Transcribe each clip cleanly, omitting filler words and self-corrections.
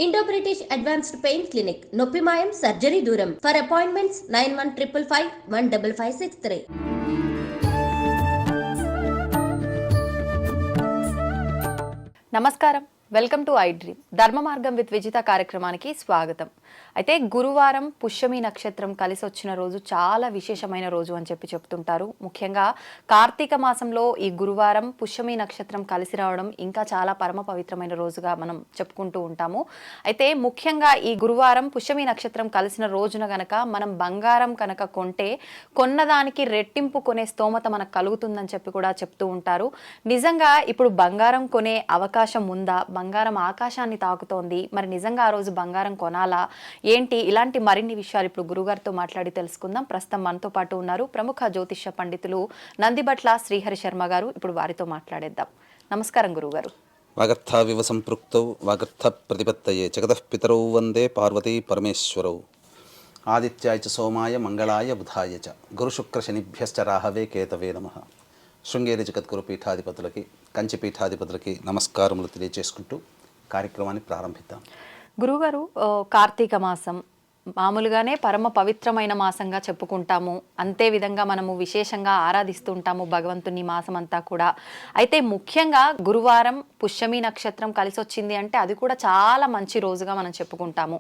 Indo British advanced pain clinic నొప్పి మాయం surgery దూరం ఫర్ అపాయింట్మెంట్స్ 9155515563. నమస్కారం, వెల్కమ్ టు ఐ డ్రీమ్. ధర్మ మార్గం విత్ విజిత కార్యక్రమానికి స్వాగతం. అయితే గురువారం పుష్యమి నక్షత్రం కలిసి వచ్చిన రోజు చాలా విశేషమైన రోజు అని చెప్తుంటారు. ముఖ్యంగా కార్తీక మాసంలో ఈ గురువారం పుష్యమి నక్షత్రం కలిసి రావడం ఇంకా చాలా పరమ పవిత్రమైన రోజుగా మనం చెప్పుకుంటూ ఉంటాము. అయితే ముఖ్యంగా ఈ గురువారం పుష్యమి నక్షత్రం కలిసిన రోజున గనక మనం బంగారం కనుక కొంటే కొన్నదానికి రెట్టింపు కొనే స్తోమత మనకు కలుగుతుందని చెప్పి కూడా చెప్తూ ఉంటారు. నిజంగా ఇప్పుడు బంగారం కొనే అవకాశం ఉందా? బంగారం ఆకాశాన్ని తాకుతోంది. మరి నిజంగా ఆ రోజు బంగారం కొనాలా ఏంటి? ఇలాంటి మరిన్ని విషయాలు ఇప్పుడు గురుగారితో మాట్లాడి తెలుసుకుందాం. ప్రస్తుతం మనతో పాటు ఉన్నారు ప్రముఖ జ్యోతిష్య పండితులు నందిబట్ల శ్రీహరి శర్మ గారు. ఇప్పుడు వారితో మాట్లాడేద్దాం. నమస్కారం గురుగారు. వాగర్థావివ సంపృక్తౌ వాగర్థ ప్రతిపత్తయే జగతః పితరౌ వందే పార్వతీ పరమేశ్వరౌ ఆదిత్యాయ చ సోమాయ మంగళాయ బుధాయ చ గురుశుక్ర శనిభ్యశ్చ రాహవే కేతవే నమః. శృంగేరి జగద్గురు పీఠాధిపతులకి, కంచి పీఠాధిపతులకి నమస్కారములు తెలియజేసుకుంటూ కార్యక్రమాన్ని ప్రారంభిద్దాం. గురుగారు, కార్తీక మాసం మామూలుగానే పరమ పవిత్రమైన మాసంగా చెప్పుకుంటాము. అంతే విధంగా మనము విశేషంగా ఆరాధిస్తుంటాము భగవంతుని మాసం అంతా కూడా. అయితే ముఖ్యంగా గురువారం పుష్యమి నక్షత్రం కలిసి వచ్చింది అంటే అది కూడా చాలా మంచి రోజుగా మనం చెప్పుకుంటాము.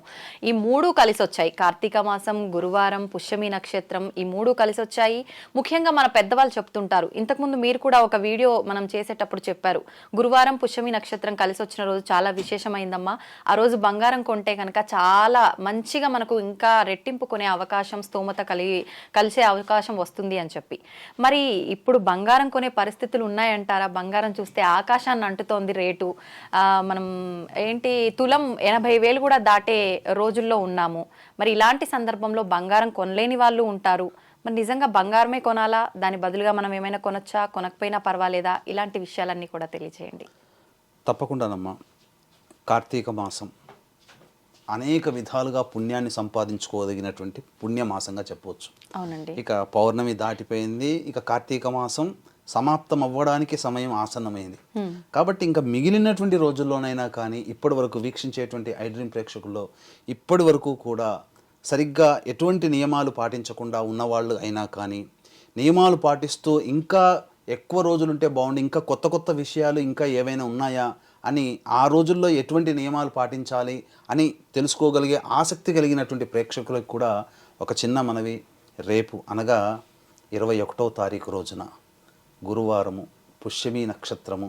ఈ మూడు కలిసి వచ్చాయి, కార్తీక మాసం, గురువారం, పుష్యమి నక్షత్రం, ఈ మూడు కలిసి వచ్చాయి. ముఖ్యంగా మన పెద్దవాళ్ళు చెప్తుంటారు, ఇంతకుముందు మీరు కూడా ఒక వీడియో మనం చేసేటప్పుడు చెప్పారు, గురువారం పుష్యమి నక్షత్రం కలిసి వచ్చిన రోజు చాలా విశేషమైందమ్మా, ఆ రోజు బంగారం కొంటే కనుక చాలా మంచిగా మనకు ఇంకా రెట్టింపు కొనే అవకాశం, స్తోమత కలిసే అవకాశం వస్తుంది అని చెప్పి. మరి ఇప్పుడు బంగారం కొనే పరిస్థితులు ఉన్నాయంటారా? బంగారం చూస్తే ఆకాశాన్ని అంటుతోంది రేటు. మనం ఏంటి తులం 80,000 కూడా దాటే రోజుల్లో ఉన్నాము. మరి ఇలాంటి సందర్భంలో బంగారం కొనలేని వాళ్ళు ఉంటారు. మరి నిజంగా బంగారమే కొనాలా? దాని బదులుగా మనం ఏమైనా కొనొచ్చా? కొనకపోయినా పర్వాలేదా? ఇలాంటి విషయాలన్నీ కూడా తెలియజేయండి. తప్పకుండానమ్మా. కార్తీక మాసం అనేక విధాలుగా పుణ్యాన్ని సంపాదించుకోదగినటువంటి పుణ్యమాసంగా చెప్పవచ్చు. అవునండి. ఇక పౌర్ణమి దాటిపోయింది, ఇక కార్తీక మాసం సమాప్తం అవ్వడానికి సమయం ఆసన్నమైంది. కాబట్టి ఇంకా మిగిలినటువంటి రోజుల్లోనైనా కానీ ఇప్పటి వరకు వీక్షించేటువంటి ఐ డ్రీమ్ ప్రేక్షకుల్లో ఇప్పటి వరకు కూడా సరిగ్గా ఎటువంటి నియమాలు పాటించకుండా ఉన్నవాళ్ళు అయినా కానీ, నియమాలు పాటిస్తూ ఇంకా ఎక్కువ రోజులుంటే బాగుండి, ఇంకా కొత్త కొత్త విషయాలు ఇంకా ఏవైనా ఉన్నాయా అని, ఆ రోజుల్లో ఎటువంటి నియమాలు పాటించాలి అని తెలుసుకోగలిగే ఆసక్తి కలిగినటువంటి ప్రేక్షకులకు కూడా ఒక చిన్న మనవి. రేపు అనగా 21వ తారీఖు రోజున గురువారము, పుష్యమి నక్షత్రము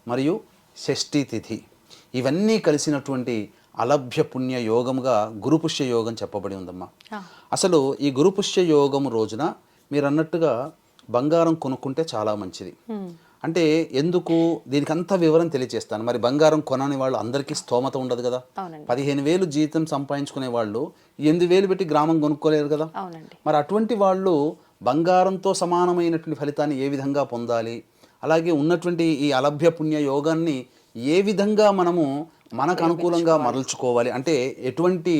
మరియు షష్ఠీ తిథి ఇవన్నీ కలిసినటువంటి అలభ్య పుణ్య యోగముగా గురుపుష్య యోగం చెప్పబడి ఉందమ్మా. అసలు ఈ గురుపుష్య యోగము రోజున మీరు అన్నట్టుగా బంగారం కొనుక్కుంటే చాలా మంచిది. అంటే ఎందుకు, దీనికి అంత వివరం తెలియజేస్తాను. మరి బంగారం కొనని వాళ్ళు అందరికీ స్తోమత ఉండదు కదా. 15,000 జీతం సంపాదించుకునే వాళ్ళు 8,000 పెట్టి గ్రామం కొనుక్కోలేరు కదా. మరి అటువంటి వాళ్ళు బంగారంతో సమానమైనటువంటి ఫలితాన్ని ఏ విధంగా పొందాలి, అలాగే ఉన్నటువంటి ఈ అలభ్య పుణ్య యోగాన్ని ఏ విధంగా మనము మనకు అనుకూలంగా మరల్చుకోవాలి, అంటే ఎటువంటి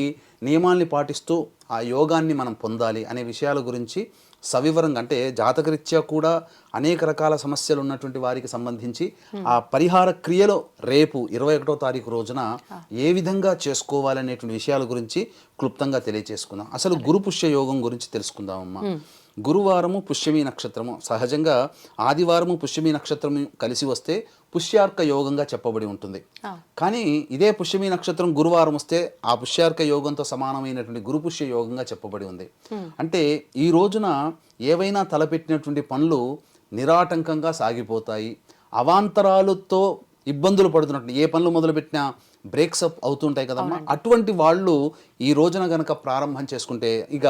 నియమాల్ని పాటిస్తూ ఆ యోగాన్ని మనం పొందాలి అనే విషయాల గురించి సవివరంగా, అంటే జాతకరీత్యా కూడా అనేక రకాల సమస్యలు ఉన్నటువంటి వారికి సంబంధించి ఆ పరిహార క్రియలో రేపు 21వ తారీఖు రోజున ఏ విధంగా చేసుకోవాలనేటువంటి విషయాల గురించి క్లుప్తంగా తెలియజేసుకుందాం. అసలు గురు పుష్య యోగం గురించి తెలుసుకుందామమ్మా. గురువారము పుష్యమి నక్షత్రము, సహజంగా ఆదివారము పుష్యమి నక్షత్రము కలిసి వస్తే పుష్యార్క యోగంగా చెప్పబడి ఉంటుంది. కానీ ఇదే పుష్యమి నక్షత్రం గురువారం వస్తే ఆ పుష్యార్క యోగంతో సమానమైనటువంటి గురుపుష్య యోగంగా చెప్పబడి ఉంది. అంటే ఈ రోజున ఏవైనా తలపెట్టినటువంటి పనులు నిరాటంకంగా సాగిపోతాయి. అవాంతరాలతో ఇబ్బందులు పడుతున్నట్టు ఏ పనులు మొదలుపెట్టినా బ్రేక్స్ అప్ అవుతుంటాయి కదమ్మా. అటువంటి వాళ్ళు ఈ రోజున గనక ప్రారంభం చేసుకుంటే ఇక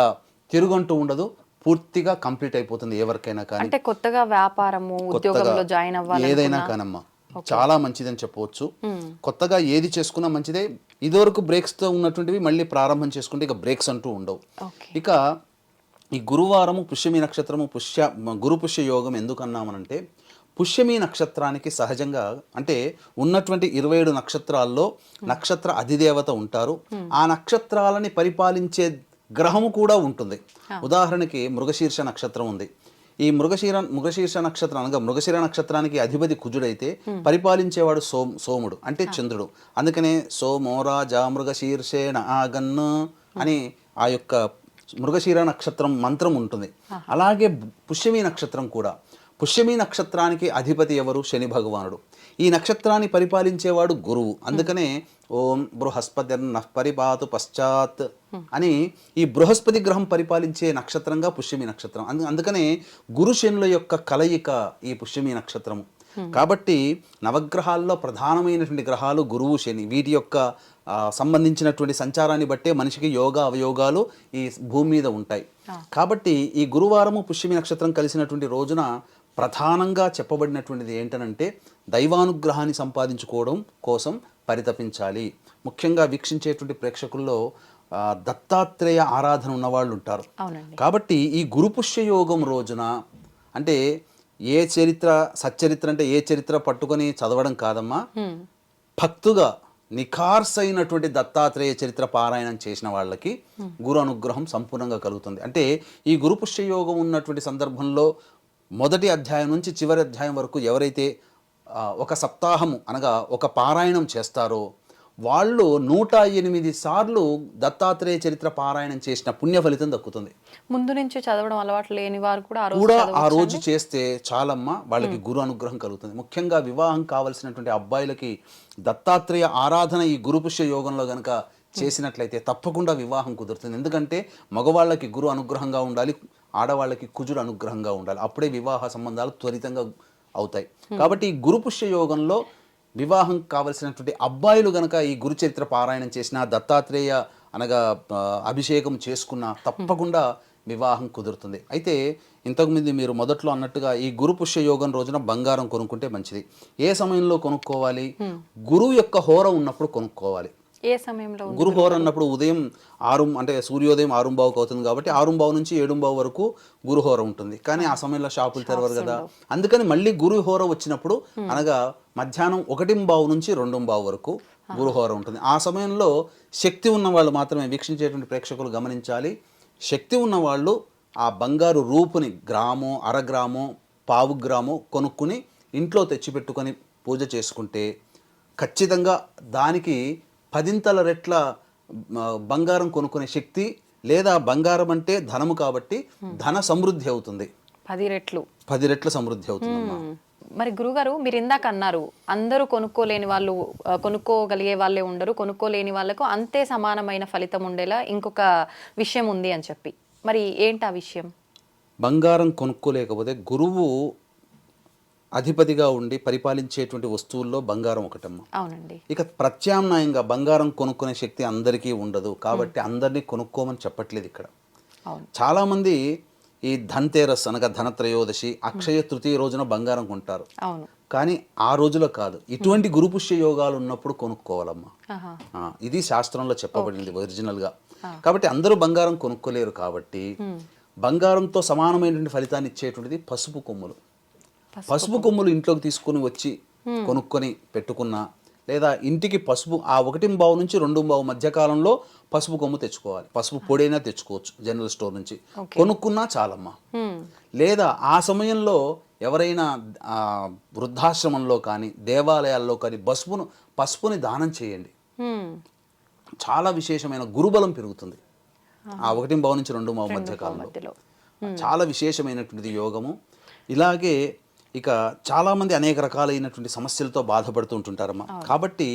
తిరుగంటూ ఉండదు, పూర్తిగా కంప్లీట్ అయిపోతుంది ఎవరికైనా కానీ. అంటే కొత్తగా వ్యాపారము, ఉద్యోగంలో జాయిన్ అవ్వాలి, ఏదైనా కానమ్మా చాలా మంచిదని చెప్పవచ్చు. కొత్తగా ఏది చేసుకున్నా మంచిదే. ఇదివరకు బ్రేక్స్తో ఉన్నటువంటివి మళ్ళీ ప్రారంభం చేసుకుంటే ఇక బ్రేక్స్ అంటూ ఉండవు. ఇక ఈ గురువారము పుష్యమి నక్షత్రము గురు పుష్య యోగం ఎందుకన్నామనంటే, పుష్యమి నక్షత్రానికి సహజంగా అంటే ఉన్నటువంటి 27 నక్షత్రాల్లో నక్షత్ర అధిదేవత ఉంటారు. ఆ నక్షత్రాలని పరిపాలించే గ్రహము కూడా ఉంటుంది. ఉదాహరణకి మృగశీర్ష నక్షత్రం ఉంది. ఈ మృగశీర్ష నక్షత్రం అనగా మృగశిర నక్షత్రానికి అధిపతి కుజుడైతే పరిపాలించేవాడు సోముడు అంటే చంద్రుడు. అందుకనే సోమోరాజా మృగశీర్షేణ ఆగన్ను అని ఆ యొక్క మృగశిర నక్షత్రం మంత్రం ఉంటుంది. అలాగే పుష్యమి నక్షత్రం కూడా, పుష్యమి నక్షత్రానికి అధిపతి ఎవరు? శని భగవానుడు. ఈ నక్షత్రాన్ని పరిపాలించేవాడు గురువు. అందుకనే ఓం బృహస్పతిర్న పరిపాతు పశ్చాత్ అని ఈ బృహస్పతి గ్రహం పరిపాలించే నక్షత్రంగా పుష్యమి నక్షత్రం. అందుకనే గురు శనుల యొక్క కలయిక ఈ పుష్యమి నక్షత్రము. కాబట్టి నవగ్రహాల్లో ప్రధానమైనటువంటి గ్రహాలు గురువు, శని. వీటి యొక్క సంబంధించినటువంటి సంచారాన్ని బట్టే మనిషికి యోగ అవయోగాలు ఈ భూమి మీద ఉంటాయి. కాబట్టి ఈ గురువారము పుష్యమి నక్షత్రం కలిసినటువంటి రోజున ప్రధానంగా చెప్పబడినటువంటిది ఏంటనంటే దైవానుగ్రహాన్ని సంపాదించుకోవడం కోసం పరితపించాలి. ముఖ్యంగా వీక్షించేటువంటి ప్రేక్షకుల్లో దత్తాత్రేయ ఆరాధన ఉన్నవాళ్ళు ఉంటారు. కాబట్టి ఈ గురు పుష్య యోగం రోజున అంటే ఏ చరిత్ర సచ్చరిత్ర అంటే ఏ చరిత్ర పట్టుకొని చదవడం కాదమ్మా, భక్తుగా నిఖార్సైనటువంటి దత్తాత్రేయ చరిత్ర పారాయణం చేసిన వాళ్ళకి గురు అనుగ్రహం సంపూర్ణంగా కలుగుతుంది. అంటే ఈ గురు పుష్య యోగం ఉన్నటువంటి సందర్భంలో మొదటి అధ్యాయం నుంచి చివరి అధ్యాయం వరకు ఎవరైతే ఒక సప్తాహము అనగా ఒక పారాయణం చేస్తారో వాళ్ళు 108 సార్లు దత్తాత్రేయ చరిత్ర పారాయణం చేసిన పుణ్య ఫలితం దక్కుతుంది. ముందు నుంచి చదవడం అలవాటు లేని వారు కూడా ఆ రోజు చేస్తే చాలమ్మా వాళ్ళకి గురు అనుగ్రహం కలుగుతుంది. ముఖ్యంగా వివాహం కావలసినటువంటి అబ్బాయిలకి దత్తాత్రేయ ఆరాధన ఈ గురు పుష్య యోగంలో గనక చేసినట్లయితే తప్పకుండా వివాహం కుదురుతుంది. ఎందుకంటే మగవాళ్ళకి గురు అనుగ్రహంగా ఉండాలి, ఆడవాళ్ళకి కుజుడు అనుగ్రహంగా ఉండాలి. అప్పుడే వివాహ సంబంధాలు త్వరితంగా అవుతాయి. కాబట్టి ఈ గురు పుష్య యోగంలో వివాహం కావలసినటువంటి అబ్బాయిలు గనక ఈ గురు చరిత్ర పారాయణం చేసిన, దత్తాత్రేయ అనగా అభిషేకం చేసుకున్న తప్పకుండా వివాహం కుదురుతుంది. అయితే ఇంతకుముందు మీరు మొదట్లో అన్నట్టుగా ఈ గురు పుష్య యోగం రోజున బంగారం కొనుక్కుంటే మంచిది. ఏ సమయంలో కొనుక్కోవాలి? గురువు యొక్క హోర ఉన్నప్పుడు కొనుక్కోవాలి. ఏ సమయంలో? గురు హోర అన్నప్పుడు ఉదయం 6 అంటే సూర్యోదయం 6:15 అవుతుంది కాబట్టి 6:15 నుంచి 7:15 వరకు గురు హోర ఉంటుంది. కానీ ఆ సమయంలో షాపులు తెరవరు కదా, అందుకని మళ్ళీ గురు హోర వచ్చినప్పుడు అనగా మధ్యాహ్నం 1:15 నుంచి 2:15 వరకు గురు హోర ఉంటుంది. ఆ సమయంలో శక్తి ఉన్న వాళ్ళు మాత్రమే వీక్షించేటువంటి ప్రేక్షకులు గమనించాలి. శక్తి ఉన్న వాళ్ళు ఆ బంగారు రూపుని గ్రామో, అరగ్రామో, పావు గ్రామో కొనుక్కుని ఇంట్లో తెచ్చిపెట్టుకొని పూజ చేసుకుంటే ఖచ్చితంగా దానికి 10 రెట్ల బంగారం కొనుక్కునే శక్తి, లేదా బంగారం అంటే ధనము కాబట్టి ధన సమృద్ధి అవుతుంది. 10 రెట్ల సమృద్ధి అవుతుంది. మరి గురుగారు మీరు ఇందాక అన్నారు అందరూ కొనుక్కోలేని వాళ్ళు కొనుక్కోగలిగే వాళ్ళే ఉండరు, కొనుక్కోలేని వాళ్ళకు అంతే సమానమైన ఫలితం ఉండేలా ఇంకొక విషయం ఉంది అని చెప్పి, మరి ఏంటి ఆ విషయం? బంగారం కొనుక్కోలేకపోతే గురువు అధిపతిగా ఉండి పరిపాలించేటువంటి వస్తువుల్లో బంగారం ఒకటమ్మ. అవునండి. ఇక ప్రత్యామ్నాయంగా బంగారం కొనుక్కునే శక్తి అందరికీ ఉండదు కాబట్టి అందరినీ కొనుక్కోమని చెప్పట్లేదు ఇక్కడ. చాలా మంది ఈ ధన్తేరస్ అనగా ధనత్రయోదశి, అక్షయ తృతీయ రోజున బంగారం కొంటారు. కానీ ఆ రోజులో కాదు, ఇటువంటి గురు పుష్య యోగాలు ఉన్నప్పుడు కొనుక్కోవాలమ్మా. ఇది శాస్త్రంలో చెప్పబడింది ఒరిజినల్ గా. కాబట్టి అందరూ బంగారం కొనుక్కోలేరు కాబట్టి బంగారంతో సమానమైనటువంటి ఫలితాన్ని ఇచ్చేటువంటిది పసుపు కొమ్ములు. పసుపు కొమ్ములు ఇంట్లోకి తీసుకుని వచ్చి కొనుక్కొని పెట్టుకున్నా, లేదా ఇంటికి పసుపు ఆ 1:15 నుంచి 2:15 మధ్య కాలంలో పసుపు కొమ్ము తెచ్చుకోవాలి. పసుపు పొడైనా తెచ్చుకోవచ్చు జనరల్ స్టోర్ నుంచి, కొనుక్కున్నా చాలమ్మా. లేదా ఆ సమయంలో ఎవరైనా వృద్ధాశ్రమంలో కానీ దేవాలయాల్లో కానీ పసుపుని దానం చేయండి. చాలా విశేషమైన గురుబలం పెరుగుతుంది ఆ 1:15 నుంచి 2:15 మధ్య కాలంలో. చాలా విశేషమైనటువంటిది యోగము. ఇలాగే ఇక చాలామంది అనేక రకాలైనటువంటి సమస్యలతో బాధపడుతూ ఉంటుంటారమ్మా. కాబట్టి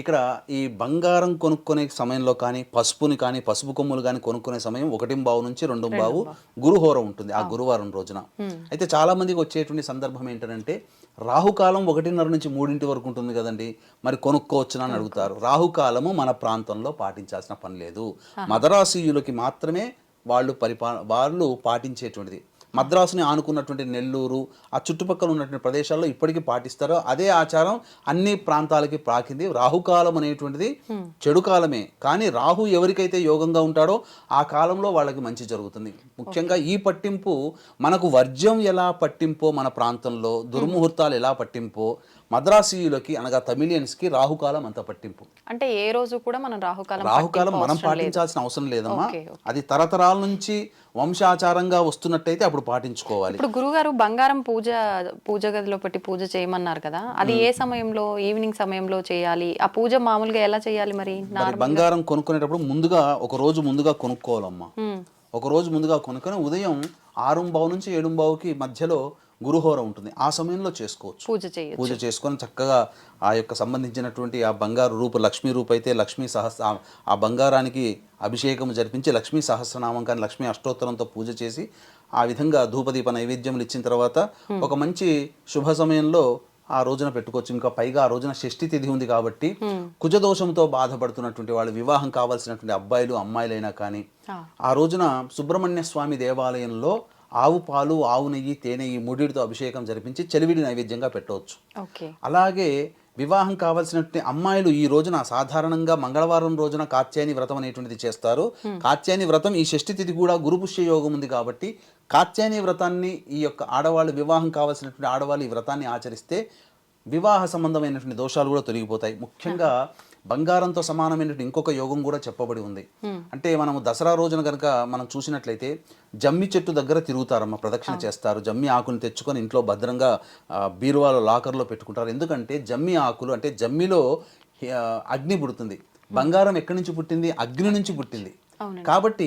ఇక్కడ ఈ బంగారం కొనుక్కునే సమయంలో కానీ పసుపు కొమ్ములు కానీ కొనుక్కునే సమయం 1:15 నుంచి 2:15 గురుహోర ఉంటుంది ఆ గురువారం రోజున. అయితే చాలా మందికి వచ్చేటువంటి సందర్భం ఏంటంటే రాహుకాలం 1:30 నుంచి 3 వరకు ఉంటుంది కదండి, మరి కొనుక్కోవచ్చునా అని అడుగుతారు. రాహుకాలము మన ప్రాంతంలో పాటించాల్సిన పని లేదు, మదరాసీయులకి మాత్రమే వాళ్ళు పాటించేటువంటిది. మద్రాసుని ఆనుకున్నటువంటి నెల్లూరు ఆ చుట్టుపక్కల ఉన్నటువంటి ప్రదేశాల్లో ఇప్పటికీ పాటిస్తారో అదే ఆచారం అన్ని ప్రాంతాలకి ప్రాకింది. రాహుకాలం అనేటువంటిది చెడు కాలమే, కానీ రాహు ఎవరికైతే యోగంగా ఉంటాడో ఆ కాలంలో వాళ్ళకి మంచి జరుగుతుంది. ముఖ్యంగా ఈ పట్టింపు మనకు వర్జ్యం ఎలా పట్టింపో మన ప్రాంతంలో, దుర్ముహూర్తాలు ఎలా పట్టింపో మద్రాసీయులకి అనగా తమిళియన్స్కి రాహుకాలం అంత పట్టింపు. అంటే ఏ రోజు కూడా మనం రాహుకాలం మనం పాటించాల్సిన అవసరం లేదమ్మా. ఓకే, అది తరతరాల నుంచి వంశాచారంగా వస్తున్నట్టయితే అప్పుడు పాటించుకోవాలి. ఇప్పుడు గురుగారు బంగారం పూజ గదిలో పెట్టి పూజ చేయమన్నారు కదా, అది ఏ సమయంలో, ఈవినింగ్ సమయంలో చేయాలి? ఆ పూజ మామూలుగా ఎలా చేయాలి మరి? బంగారం కొనుక్కునేటప్పుడు ముందుగా ఒక రోజు ముందుగా కొనుక్కోవాలమ్మా. ఒక రోజు ముందుగా కొనుక్కొని ఉదయం 6:15 నుంచి 7:15కి మధ్యలో గురుహోర ఉంటుంది, ఆ సమయంలో చేసుకోవచ్చు. పూజ చేసుకొని చక్కగా ఆ యొక్క సంబంధించినటువంటి ఆ బంగారు రూపు, లక్ష్మీ రూపు అయితే లక్ష్మీ ఆ బంగారానికి అభిషేకం జరిపించి లక్ష్మీ సహస్రనామం కానీ లక్ష్మీ అష్టోత్తరంతో పూజ చేసి ఆ విధంగా ధూపదీప నైవేద్యములు ఇచ్చిన తర్వాత ఒక మంచి శుభ సమయంలో ఆ రోజున పెట్టుకోవచ్చు. ఇంకా పైగా ఆ రోజున షష్ఠి తిథి ఉంది కాబట్టి కుజదోషంతో బాధపడుతున్నటువంటి వాళ్ళు, వివాహం కావాల్సినటువంటి అబ్బాయిలు అమ్మాయిలైనా కానీ ఆ రోజున సుబ్రహ్మణ్య స్వామి దేవాలయంలో ఆవు పాలు, ఆవు నెయ్యి, తేనె ఈ మూడిటితో అభిషేకం జరిపించి చెలివిడి నైవేద్యంగా పెట్టవచ్చు. అలాగే వివాహం కావాల్సినటువంటి అమ్మాయిలు ఈ రోజున సాధారణంగా మంగళవారం రోజున కాత్యాయని వ్రతం అనేటువంటిది చేస్తారు. కాత్యాయని వ్రతం ఈ షష్ఠి తిథి కూడా గురుపుష్య యోగం ఉంది కాబట్టి కాత్యాయని వ్రతాన్ని ఈ యొక్క ఆడవాళ్ళు, వివాహం కావాల్సినటువంటి ఆడవాళ్ళు ఈ వ్రతాన్ని ఆచరిస్తే వివాహ సంబంధమైనటువంటి దోషాలు కూడా తొలగిపోతాయి. ముఖ్యంగా బంగారంతో సమానమైనటువంటి ఇంకొక యోగం కూడా చెప్పబడి ఉంది. అంటే మనము దసరా రోజున కనుక మనం చూసినట్లయితే జమ్మి చెట్టు దగ్గర తిరుగుతారమ్మ, ప్రదక్షిణ చేస్తారు. జమ్మి ఆకుని తెచ్చుకొని ఇంట్లో భద్రంగా బీరువాలో లాకర్లో పెట్టుకుంటారు. ఎందుకంటే జమ్మి ఆకులు అంటే జమ్మిలో అగ్ని పుడుతుంది. బంగారం ఎక్కడి నుంచి పుట్టింది? అగ్ని నుంచి పుట్టింది. కాబట్టి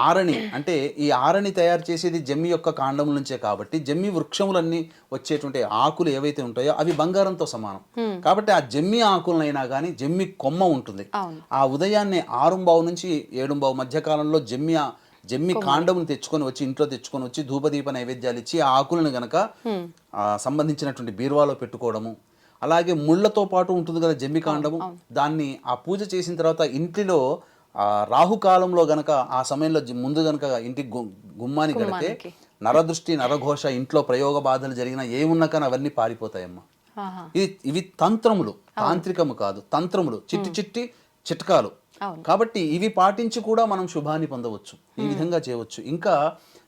ఆరణి అంటే ఈ ఆరణి తయారు చేసేది జమ్మి యొక్క కాండం నుంచే కాబట్టి జమ్మి వృక్షములన్నీ వచ్చేటువంటి ఆకులు ఏవైతే ఉంటాయో అవి బంగారంతో సమానం. కాబట్టి ఆ జమ్మి ఆకులనైనా కానీ జమ్మి కొమ్మ ఉంటుంది. ఆ ఉదయాన్నే 6:15 నుంచి 7:15 మధ్య కాలంలో జమ్మి కాండమును ఇంట్లో తెచ్చుకొని వచ్చి ధూపదీప నైవేద్యాలు ఇచ్చి ఆ ఆకులను గనక సంబంధించినటువంటి బీరువాలో పెట్టుకోవడము. అలాగే ముళ్ళతో పాటు ఉంటుంది కదా జమ్మి కాండము, దాన్ని ఆ పూజ చేసిన తర్వాత ఇంటిలో రాహుకాలంలో గనక ఆ సమయంలో ముందు గనక ఇంటి గుమ్మాని కడితే నరదృష్టి, నరఘోష, ఇంట్లో ప్రయోగ బాధలు జరిగినా ఏమున్నా కానీ అవన్నీ పారిపోతాయమ్మా. ఇవి తంత్రములు, తాంత్రికము కాదు, తంత్రములు, చిట్టి చిట్కాలు. కాబట్టి ఇవి పాటించి కూడా మనం శుభాన్ని పొందవచ్చు, ఈ విధంగా చేయవచ్చు. ఇంకా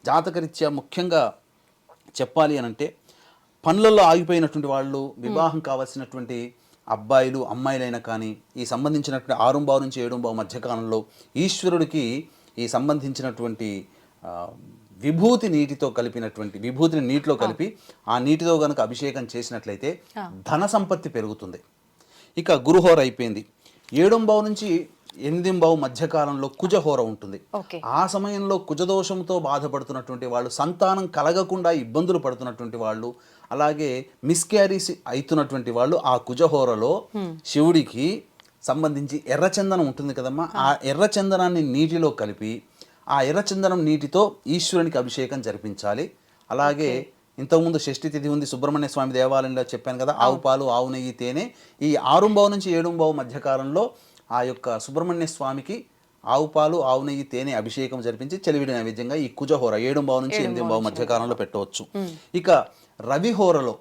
జాతకరీత్యా ముఖ్యంగా చెప్పాలి అనంటే పనులలో ఆగిపోయినటువంటి వాళ్ళు, వివాహం కావాల్సినటువంటి అబ్బాయిలు అమ్మాయిలైనా కానీ ఈ సంబంధించినటువంటి 6:15 నుంచి 7:15 మధ్యకాలంలో ఈశ్వరుడికి ఈ సంబంధించినటువంటి విభూతి విభూతిని నీటిలో కలిపి ఆ నీటితో కనుక అభిషేకం చేసినట్లయితే ధన సంపత్తి పెరుగుతుంది. ఇక గురుహోర అయిపోయింది. 7:15 నుంచి 8:15 మధ్యకాలంలో కుజహోర ఉంటుంది. ఆ సమయంలో కుజదోషంతో బాధపడుతున్నటువంటి వాళ్ళు, సంతానం కలగకుండా ఇబ్బందులు పడుతున్నటువంటి వాళ్ళు, అలాగే మిస్క్యారీస్ అవుతున్నటువంటి వాళ్ళు ఆ కుజహోరలో శివుడికి సంబంధించి ఎర్రచందనం ఉంటుంది కదమ్మా, ఆ ఎర్రచందనాన్ని నీటిలో కలిపి ఆ ఎర్రచందనం నీటితో ఈశ్వరునికి అభిషేకం జరిపించాలి. అలాగే ఇంతకుముందు షష్ఠి తిథి ఉంది, సుబ్రహ్మణ్య స్వామి దేవాలయంలో చెప్పాను కదా, ఆవు పాలు, ఆవు నెయ్యి, తేనె. ఈ 6:15 నుంచి 7:15 మధ్యకాలంలో ఆ యొక్క సుబ్రహ్మణ్య స్వామికి ఆవు పాలు, ఆవు నెయ్యి, తేనె అభిషేకం జరిపించి చెలివిడి నైవేద్యంగా ఈ కుజహోర 7:15 నుంచి 8:15 మధ్యకాలంలో పెట్టవచ్చు. ఇక రవిహోరలో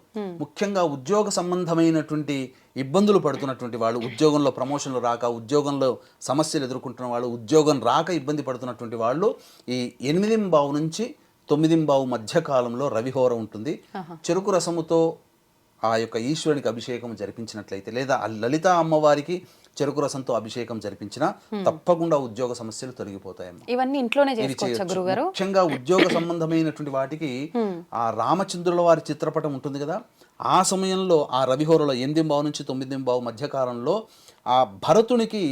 ముఖ్యంగా ఉద్యోగ సంబంధమైనటువంటి ఇబ్బందులు పడుతున్నటువంటి వాళ్ళు, ఉద్యోగంలో ప్రమోషన్లు రాక, ఉద్యోగంలో సమస్యలు ఎదుర్కొంటున్న వాళ్ళు, ఉద్యోగం రాక ఇబ్బంది పడుతున్నటువంటి వాళ్ళు ఈ 8:15 నుంచి 9:15 మధ్యకాలంలో రవిహోర ఉంటుంది. చెరుకు రసముతో ఆ యొక్క ఈశ్వరునికి అభిషేకం జరిపించినట్లయితే, లేదా లలిత అమ్మవారికి చెరుకు రసంతో అభిషేకం జరిపించినా తప్పకుండా ఉద్యోగ సమస్యలు తొలగిపోతాయమ్మా. ఇవన్నీ ఇంట్లోనే చేసుకోవచ్చా గురుగారు? ముఖ్యంగా ఉద్యోగ సంబంధమైనటువంటి వాటికి ఆ రామచంద్రుల వారి చిత్రపటం ఉంటుంది కదా, ఆ సమయంలో ఆ రవిహోరలో 8:15 నుంచి 9:15 మధ్యకాలంలో ఆ భరతునికి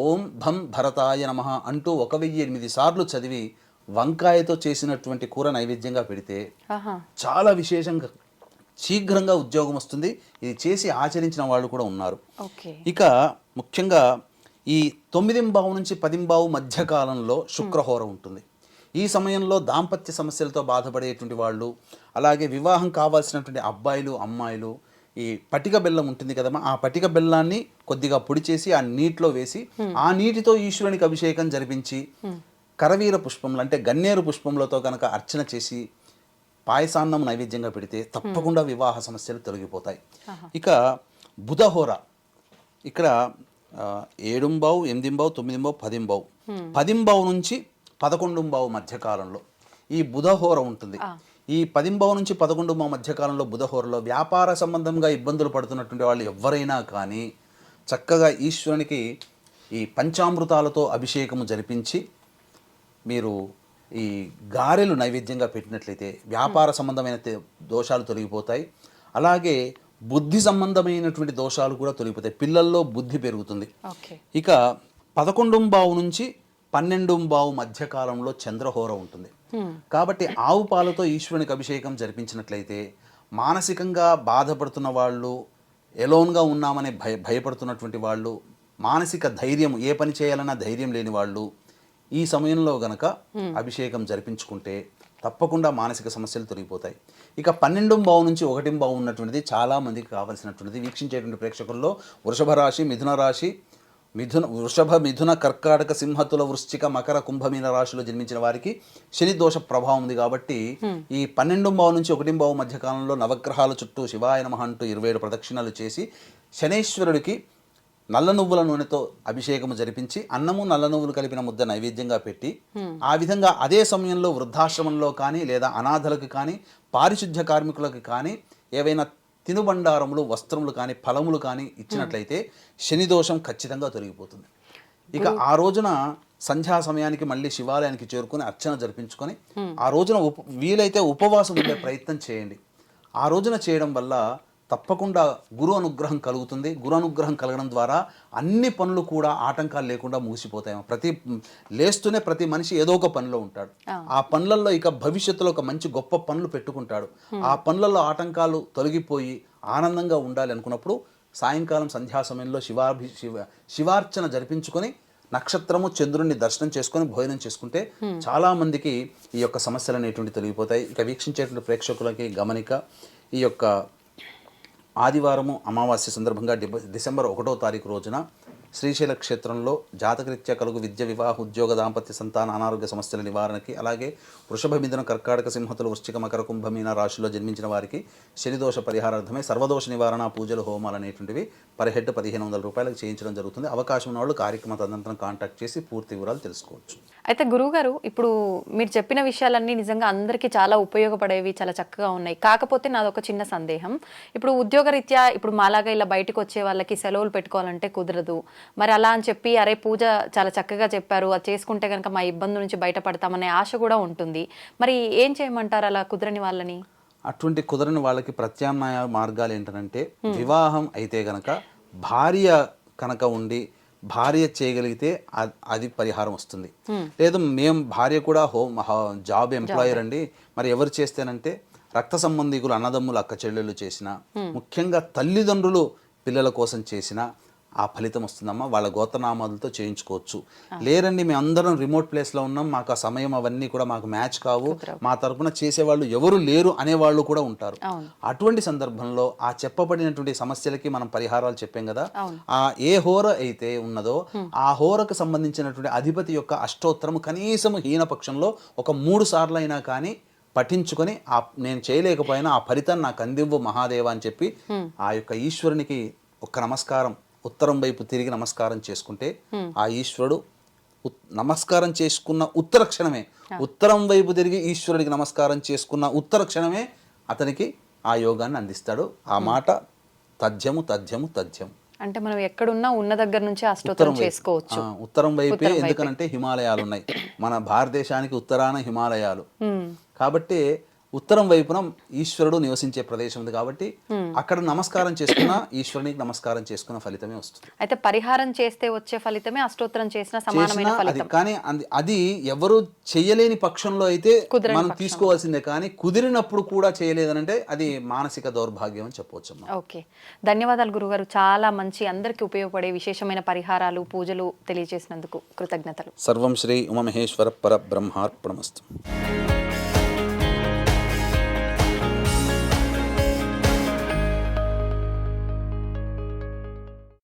ఓం భం భరతాయ నమః అంటూ 1008 సార్లు చదివి వంకాయతో చేసినటువంటి కూర నైవేద్యంగా పెడితే చాలా విశేషంగా శీఘ్రంగా ఉద్యోగం వస్తుంది. ఇది చేసి ఆచరించిన వాళ్ళు కూడా ఉన్నారు. ఇక ముఖ్యంగా ఈ 9:15 నుంచి 10:15 మధ్యకాలంలో శుక్రహోర ఉంటుంది. ఈ సమయంలో దాంపత్య సమస్యలతో బాధపడేటువంటి వాళ్ళు, అలాగే వివాహం కావాల్సినటువంటి అబ్బాయిలు అమ్మాయిలు ఈ పటిక బెల్లం ఉంటుంది కదమ్మా, ఆ పటిక బెల్లాన్ని కొద్దిగా పొడి చేసి ఆ నీటిలో వేసి ఆ నీటితో ఈశ్వరునికి అభిషేకం జరిపించి కరవీర పుష్పంలో అంటే గన్నేరు పుష్పంలతో కనుక అర్చన చేసి పాయసాన్నం నైవేద్యంగా పెడితే తప్పకుండా వివాహ సమస్యలు తొలగిపోతాయి. ఇక బుధహోర ఇక్కడ 7:15, 8:15, 9:15, 10:15 నుంచి 11:15 మధ్యకాలంలో ఈ బుధహోర ఉంటుంది. ఈ 10 నుంచి 11 మధ్యకాలంలో బుధహోరలో వ్యాపార సంబంధంగా ఇబ్బందులు పడుతున్నటువంటి వాళ్ళు ఎవరైనా కానీ చక్కగా ఈశ్వరునికి ఈ పంచామృతాలతో అభిషేకము జరిపించి మీరు ఈ గారెలు నైవేద్యంగా పెట్టినట్లయితే వ్యాపార సంబంధమైన దోషాలు తొలగిపోతాయి. అలాగే బుద్ధి సంబంధమైనటువంటి దోషాలు కూడా తొలగిపోతాయి. పిల్లల్లో బుద్ధి పెరుగుతుంది. ఇక 11 నుంచి 12 మధ్యకాలంలో చంద్రహోర ఉంటుంది. కాబట్టి ఆవు పాలతో ఈశ్వరునికి అభిషేకం జరిపించినట్లయితే మానసికంగా బాధపడుతున్న వాళ్ళు, ఎలోన్గా ఉన్నామని భయపడుతున్నటువంటి వాళ్ళు, మానసిక ధైర్యం, ఏ పని చేయాలన్నా ధైర్యం లేని వాళ్ళు ఈ సమయంలో గనక అభిషేకం జరిపించుకుంటే తప్పకుండా మానసిక సమస్యలు తొలగిపోతాయి. ఇక 12 నుంచి 1 ఉన్నటువంటిది చాలా మందికి కావాల్సినటువంటిది. వీక్షించేటువంటి ప్రేక్షకుల్లో వృషభ రాశి, మిథున రాశి, వృషభ, మిథున, కర్కాటక, సింహతుల, వృశ్చిక, మకర, కుంభమీన రాశిలో జన్మించిన వారికి శని దోష ప్రభావం ఉంది. కాబట్టి ఈ 12 నుంచి 1 మధ్య కాలంలో నవగ్రహాల చుట్టూ శివాయ నమః అంటూ 27 ప్రదక్షిణలు చేసి శనేశ్వరుడికి నల్ల నువ్వుల నూనెతో అభిషేకము జరిపించి అన్నము నల్ల నువ్వులు కలిపిన ముద్ద నైవేద్యంగా పెట్టి ఆ విధంగా అదే సమయంలో వృద్ధాశ్రమంలో కానీ లేదా అనాథలకు కానీ పారిశుద్ధ్య కార్మికులకు కానీ ఏవైనా తినుబండారములు, వస్త్రములు కానీ ఫలములు కానీ ఇచ్చినట్లయితే శని దోషం ఖచ్చితంగా తొలగిపోతుంది. ఇక ఆ రోజున సంధ్యా సమయానికి మళ్ళీ శివాలయానికి చేరుకుని అర్చన జరిపించుకొని ఆ రోజున వీలైతే ఉపవాసం ఉండే ప్రయత్నం చేయండి. ఆ రోజున చేయడం వల్ల తప్పకుండా గురు అనుగ్రహం కలుగుతుంది. గురు అనుగ్రహం కలగడం ద్వారా అన్ని పనులు కూడా ఆటంకాలు లేకుండా ముగిసిపోతాయి. లేస్తూనే ప్రతి మనిషి ఏదో ఒక పనిలో ఉంటాడు. ఆ పనులలో ఇక భవిష్యత్తులో ఒక మంచి గొప్ప పనులు పెట్టుకుంటాడు. ఆ పనులలో ఆటంకాలు తొలగిపోయి ఆనందంగా ఉండాలి అనుకున్నప్పుడు సాయంకాలం సంధ్యా సమయంలో శివార్చన జరిపించుకొని నక్షత్రము, చంద్రుడిని దర్శనం చేసుకొని భోజనం చేసుకుంటే చాలా మందికి ఈ యొక్క సమస్యలు అనేటువంటి తొలగిపోతాయి. ఇక వీక్షించేటువంటి ప్రేక్షకులకి గమనిక, ఈ యొక్క ఆదివారము అమావాస్య సందర్భంగా డిసెంబర్ 1వ తారీఖు రోజున శ్రీశైల క్షేత్రంలో జాతకరీత్యా కలుగు విద్య, వివాహ, ఉద్యోగ, దాంపత్య, సంతాన, అనారోగ్య సమస్యల నివారణకి, అలాగే వృషభ, మిథున, కర్కాటక, సింహతులు, వృశ్చిక, మకర, కుంభమీన రాశిలో జన్మించిన వారికి శనిదోష పరిహారార్థమే సర్వదోష నివారణ పూజలు, హోమాలు అనేటువంటివి పర్ హెడ్ 1500 రూపాయలకు చేయించడం జరుగుతుంది. అవకాశం ఉన్న వాళ్ళు కార్యక్రమ తదనంతరం కాంటాక్ట్ చేసి పూర్తి వివరాలు తెలుసుకోవచ్చు. అయితే గురువుగారు, ఇప్పుడు మీరు చెప్పిన విషయాలన్నీ నిజంగా అందరికీ చాలా ఉపయోగపడేవి, చాలా చక్కగా ఉన్నాయి. కాకపోతే నాదొక చిన్న సందేహం. ఇప్పుడు ఉద్యోగరీత్యా ఇప్పుడు మాలాగా ఇలా బయటకు వచ్చే వాళ్ళకి సెలవులు పెట్టుకోవాలంటే కుదరదు. మరి అలా అని చెప్పి అరే పూజ చాలా చక్కగా చెప్పారు, అది చేసుకుంటే కనుక మా ఇబ్బంది నుంచి బయటపడతామనే ఆశ కూడా ఉంటుంది. మరి ఏం చేయమంటారు అలా కుదరని వాళ్ళని? అటువంటి కుదరని వాళ్ళకి ప్రత్యామ్నాయ మార్గాలు ఏంటంటే, వివాహం అయితే గనక భార్య కనుక ఉండి భార్య చేయగలిగితే అది పరిహారం వస్తుంది. లేదు మేము భార్య కూడా జాబ్ ఎంప్లాయర్ అండి, మరి ఎవరు చేస్తేనంటే రక్త సంబంధికులు, అన్నదమ్ములు, అక్క చెల్లెళ్ళు చేసిన, ముఖ్యంగా తల్లిదండ్రులు పిల్లల కోసం చేసిన ఆ ఫలితం వస్తుందమ్మా. వాళ్ళ గోత్రనామాలతో చేయించుకోవచ్చు. లేరండి మేము అందరం రిమోట్ ప్లేస్లో ఉన్నాం, మాకు ఆ సమయం అవన్నీ కూడా మాకు మ్యాచ్ కావు, మా తరపున చేసేవాళ్ళు ఎవరు లేరు అనేవాళ్ళు కూడా ఉంటారు. అటువంటి సందర్భంలో ఆ చెప్పబడినటువంటి సమస్యలకి మనం పరిహారాలు చెప్పాం కదా, ఆ ఏ హోర అయితే ఉన్నదో ఆ హోరకు సంబంధించినటువంటి అధిపతి యొక్క అష్టోత్తరము కనీసం హీనపక్షంలో ఒక 3 సార్లు అయినా కానీ పఠించుకొని నేను చేయలేకపోయినా ఆ ఫలితాన్ని నాకు అందివ్వు మహాదేవ అని చెప్పి ఆ యొక్క ఈశ్వరునికి ఒక్క నమస్కారం ఉత్తరం వైపు తిరిగి నమస్కారం చేసుకుంటే ఆ ఈశ్వరుడు నమస్కారం చేసుకున్న ఉత్తర క్షణమే, ఉత్తరం వైపు తిరిగి ఈశ్వరుడికి నమస్కారం చేసుకున్న ఉత్తర క్షణమే అతనికి ఆ యోగాన్ని అందిస్తాడు. ఆ మాట తథ్యము తథ్యము తథ్యము. అంటే మనం ఎక్కడున్నా ఉన్న దగ్గర నుంచి అష్టోత్తరం చేసుకోవచ్చు. ఉత్తరం వైపే, ఎందుకనంటే హిమాలయాలు ఉన్నాయి మన భారతదేశానికి ఉత్తరాన హిమాలయాలు. కాబట్టి ఉత్తరం వైపున ఈశ్వరుడు నివసించే ప్రదేశం ఉంది. కాబట్టి అక్కడ నమస్కారం చేసుకున్న ఈశ్వరునికి నమస్కారం చేసుకున్న ఫలితమే వస్తుంది. అయితే పరిహారం చేస్తే వచ్చే ఫలితమే అష్టోత్తరం చేసిన సమానమైన ఫలితం. కానీ అది ఎవరు చేయలేని పక్షంలో అయితే మనం తీసుకోవాల్సిందే. కానీ కుదిరినప్పుడు కూడా చేయలేదనంటే అది మానసిక దౌర్భాగ్యం అని చెప్పవచ్చు. ఓకే, ధన్యవాదాలు గురుగారు. చాలా మంచి అందరికీ ఉపయోగపడే విశేషమైన పరిహారాలు, పూజలు తెలియజేసినందుకు కృతజ్ఞతలు. సర్వం శ్రీ ఉమామహేశ్వర పర బ్రహ్మార్పణమస్తు.